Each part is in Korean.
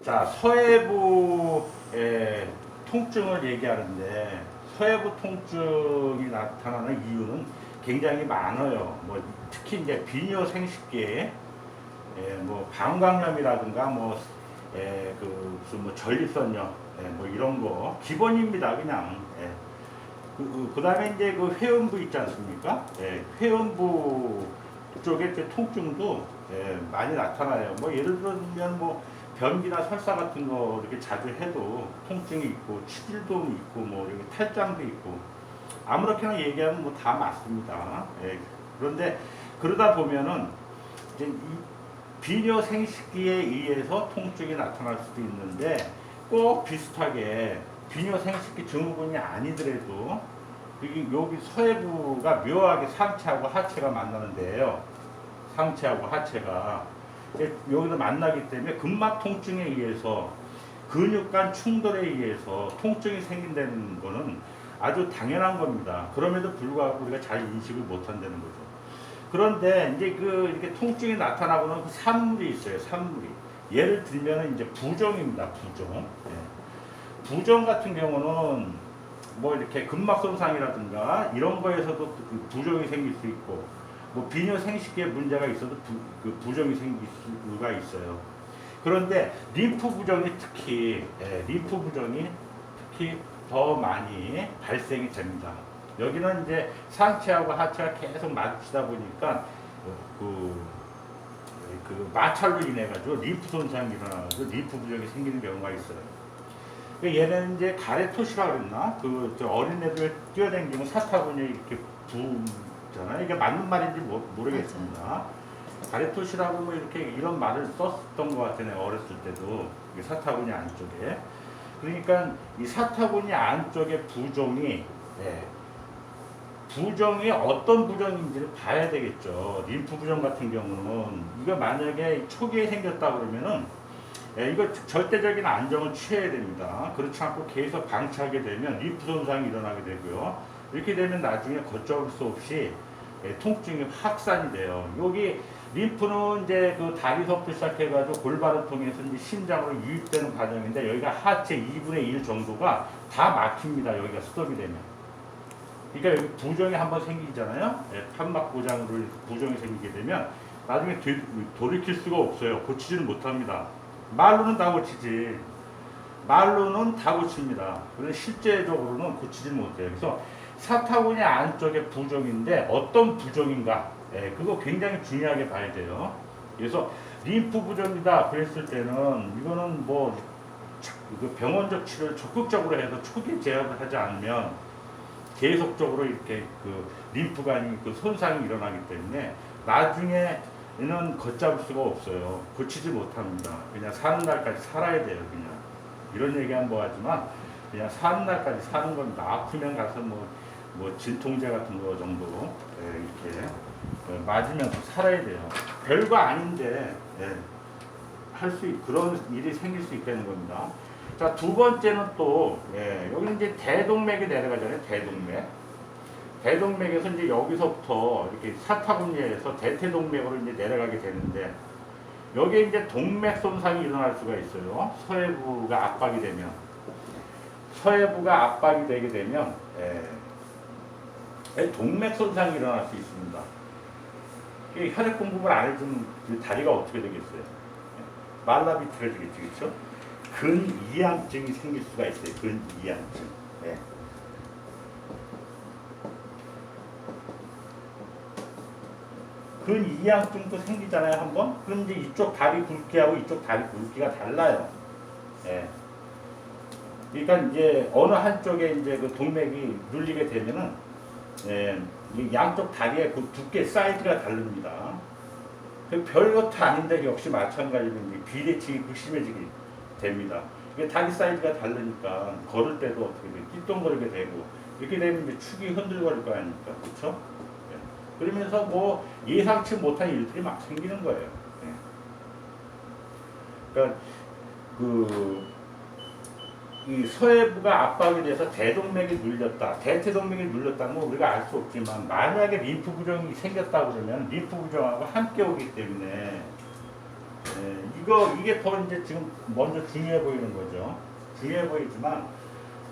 자, 서해부의 통증을 얘기하는데 서해부 통증이 나타나는 이유는 굉장히 많아요. 뭐 특히 이제 비뇨 생식기에 뭐 방광염이라든가 뭐 무슨 뭐 전립선염 뭐 이런 거 기본입니다. 그냥 그다음에 이제 그 회음부 있지 않습니까? 회음부 쪽에 이제 통증도 많이 나타나요. 뭐 예를 들면 뭐 변비나 설사 같은 거 이렇게 자주 해도 통증이 있고 치질도 있고 뭐 이렇게 탈장도 있고 아무렇게나 얘기하면 뭐 다 맞습니다. 그런데 그러다 보면은 이제 이 비뇨 생식기에 의해서 통증이 나타날 수도 있는데 꼭 비슷하게 비뇨 생식기 증후군이 아니더라도 여기 서해부가 묘하게 상체하고 하체가 만나는 데예요. 상체하고 하체가 여기서 만나기 때문에 근막 통증에 의해서 근육 간 충돌에 의해서 통증이 생긴다는 거는 아주 당연한 겁니다. 그럼에도 불구하고 우리가 잘 인식을 못 한다는 거죠. 그런데 이제 이렇게 통증이 나타나고는 그 산물이 있어요. 산물이. 예를 들면 이제 부종입니다. 부종. 부종 같은 경우는 뭐 이렇게 근막 손상이라든가 이런 거에서도 그 부종이 생길 수 있고 뭐 비뇨 생식기에 문제가 있어도 부종이 생길 수가 있어요. 그런데 림프 부종이 특히 더 많이 발생이 됩니다. 여기는 이제 상체하고 하체가 계속 마주치다 보니까 그 마찰로 인해 가지고 림프 손상이 일어나가지고 림프 부종이 생기는 경우가 있어요. 얘는 이제 가래토시라 그랬나? 어린애들 뛰어다니면 사타구니 이렇게 부잖아요. 이게 맞는 말인지 모르겠습니다. 가래토시라고 뭐 이렇게 이런 말을 썼던 것 같아요. 어렸을 때도 이게 사타구니 안쪽에. 그러니까 이 사타구니 안쪽의 부종이 부종이 어떤 부종인지를 봐야 되겠죠. 림프 부종 같은 경우는 이거 만약에 초기에 생겼다 그러면은 이거 절대적인 안정을 취해야 됩니다. 그렇지 않고 계속 방치하게 되면 림프 손상이 일어나게 되고요. 이렇게 되면 나중에 걷잡을 수 없이 통증이 확산이 돼요. 여기 림프는 이제 그 다리서부터 시작해가지고 골반을 통해서 이제 심장으로 유입되는 과정인데 여기가 하체 2분의 1 정도가 다 막힙니다. 여기가 스톱이 되면. 그러니까 여기 부종이 한번 생기잖아요. 판막 고장으로 부종이 생기게 되면 나중에 돌이킬 수가 없어요. 고치지는 못합니다. 말로는 다 고치지. 말로는 다 고칩니다. 그런데 실제적으로는 고치지 못해요. 그래서 사타구니 안쪽에 부종인데 어떤 부종인가? 그거 굉장히 중요하게 봐야 돼요. 그래서 림프 부종이다 그랬을 때는 이거는 뭐 병원적 치료를 적극적으로 해서 초기 제압을 하지 않으면 계속적으로 이렇게 림프관이 손상이 일어나기 때문에 나중에는 걷잡을 수가 없어요. 고치지 못합니다. 그냥 사는 날까지 살아야 돼요. 그냥 이런 얘기하면 뭐하지만 그냥 사는 날까지 사는 겁니다. 아프면 가서 뭐 진통제 같은 거 정도 이렇게 맞으면서 살아야 돼요. 별거 아닌데 그런 일이 생길 수 있다는 겁니다. 자, 두 번째는 또 여기 이제 대동맥이 내려가잖아요. 대동맥에서 이제 여기서부터 이렇게 사타구니에서 대퇴동맥으로 이제 내려가게 되는데 여기에 이제 동맥 손상이 일어날 수가 있어요. 서해부가 압박이 되게 되면 동맥 손상이 일어날 수 있습니다. 혈액 공급을 안 해주면 다리가 어떻게 되겠어요? 말라비틀어지겠죠, 그렇죠? 근이양증이 생길 수가 있어요. 근이양증. 근이양증도 생기잖아요, 한번. 그럼 이제 이쪽 다리 굵기하고 이쪽 다리 굵기가 달라요. 그러니까 이제 어느 한쪽에 이제 그 동맥이 눌리게 되면은 양쪽 다리의 그 두께 사이즈가 다릅니다. 별것도 아닌데 역시 마찬가지로 비대칭이 극심해지게 됩니다. 이게 다리 사이즈가 다르니까 걸을 때도 어떻게 돼? 띠똥거리게 되고 이렇게 되면 이제 축이 흔들거릴 거 아닙니까, 그렇죠? 그러면서 뭐 예상치 못한 일들이 막 생기는 거예요. 그러니까 이 서해부가 압박이 돼서 대동맥이 눌렸다. 대퇴동맥이 눌렸다는 건 우리가 알 수 없지만 만약에 림프 부종이 생겼다 그러면 림프 부종하고 함께 오기 때문에 이게 더 이제 지금 먼저 중요해 보이는 거죠. 중요해 보이지만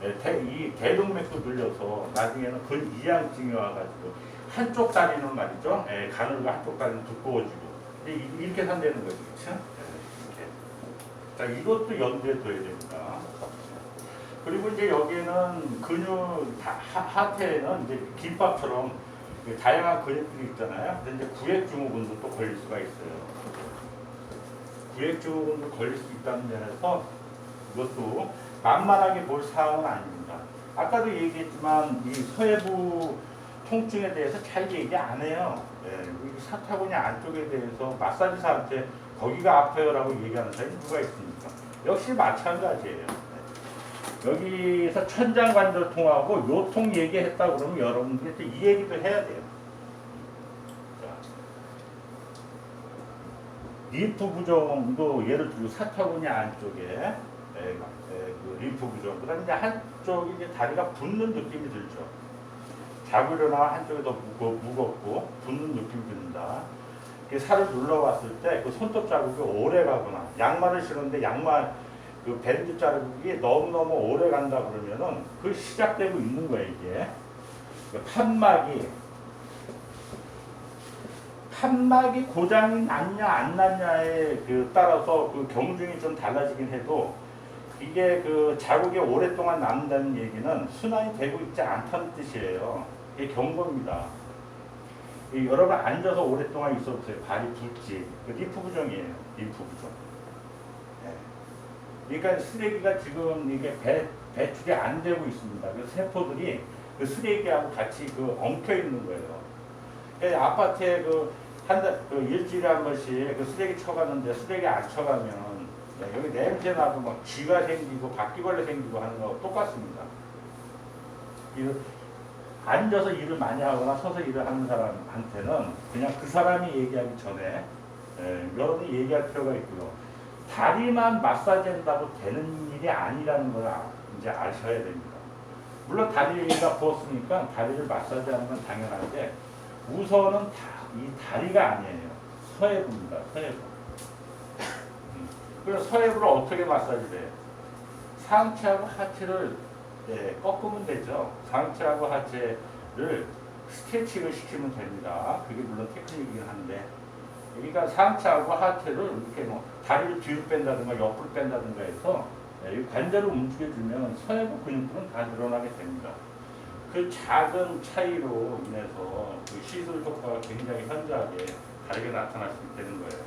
이 대동맥도 늘려서 나중에는 근 이양증이 와가지고 한쪽 다리는 말이죠. 가늘고 한쪽 다리는 두꺼워지고 이렇게 산다는 거죠, 그렇죠? 이렇게. 자, 이것도 염두에 둬야 됩니다. 그리고 이제 여기에는 근육 하태에는 이제 김밥처럼 다양한 근육들이 있잖아요. 근데 이제 구획증후군도 또 걸릴 수가 있어요. 구획증후군도 걸릴 수 있다는 면에서 이것도 만만하게 볼 사항은 아닙니다. 아까도 얘기했지만 이 서해부 통증에 대해서 잘 얘기 안 해요. 이 사타구니 안쪽에 대해서 마사지사한테 거기가 아파요라고 얘기하는 사람이 누가 있습니까? 역시 마찬가지예요. 여기서 천장관절통하고 요통 얘기했다 그러면 여러분들이 이 얘기도 해야 돼요. 림프 부종도 예를 들어 사타구니 안쪽에 그 림프 부종, 그다음에 이제 한쪽이 이제 다리가 붓는 느낌이 들죠. 자고 일어나 한쪽이 더 무겁고 붓는 느낌이 든다. 살을 눌러봤을 때 그 손톱 자국이 오래 가거나 양말을 신었는데 양말 그 밴드 자국이 너무너무 오래 간다 그러면은 그 시작되고 있는 거예요, 이게. 판막이 고장이 났냐 안 났냐에 따라서 그 경중이 좀 달라지긴 해도 이게 그 자국이 오랫동안 남는다는 얘기는 순환이 되고 있지 않다는 뜻이에요. 이게 경고입니다. 여러분 앉아서 오랫동안 있어보세요. 발이 붓지. 그 림프 부종이에요. 림프 부종. 그러니까 쓰레기가 지금 이게 배출이 안 되고 있습니다. 그 세포들이 그 쓰레기하고 같이 엉켜 있는 거예요. 아파트에 일주일에 한 번씩 그 쓰레기 쳐가는데 쓰레기 안 쳐가면 여기 냄새 나고 막 쥐가 생기고 바퀴벌레 생기고 하는 거 똑같습니다. 앉아서 일을 많이 하거나 서서 일을 하는 사람한테는 그냥 그 사람이 얘기하기 전에 여러분이 얘기할 필요가 있고요. 다리만 마사지한다고 되는 일이 아니라는 걸 이제 아셔야 됩니다. 물론 다리가 부었으니까 다리를 마사지하는 건 당연한데 우선은 이 다리가 아니에요. 서해부입니다. 서해부. 그래서 서해부를 어떻게 마사지를 해요? 상체하고 하체를 꺾으면 되죠. 상체하고 하체를 스트레칭을 시키면 됩니다. 그게 물론 테크닉이긴 한데, 그러니까 상체하고 하체를 이렇게 다리를 뒤로 뺀다든가 옆으로 뺀다든가 해서 이 관절을 움직여주면 서해부 근육들은 다 늘어나게 됩니다. 그 작은 차이로 인해서 그 시술 효과가 굉장히 현저하게 다르게 나타날 수 있다는 거예요.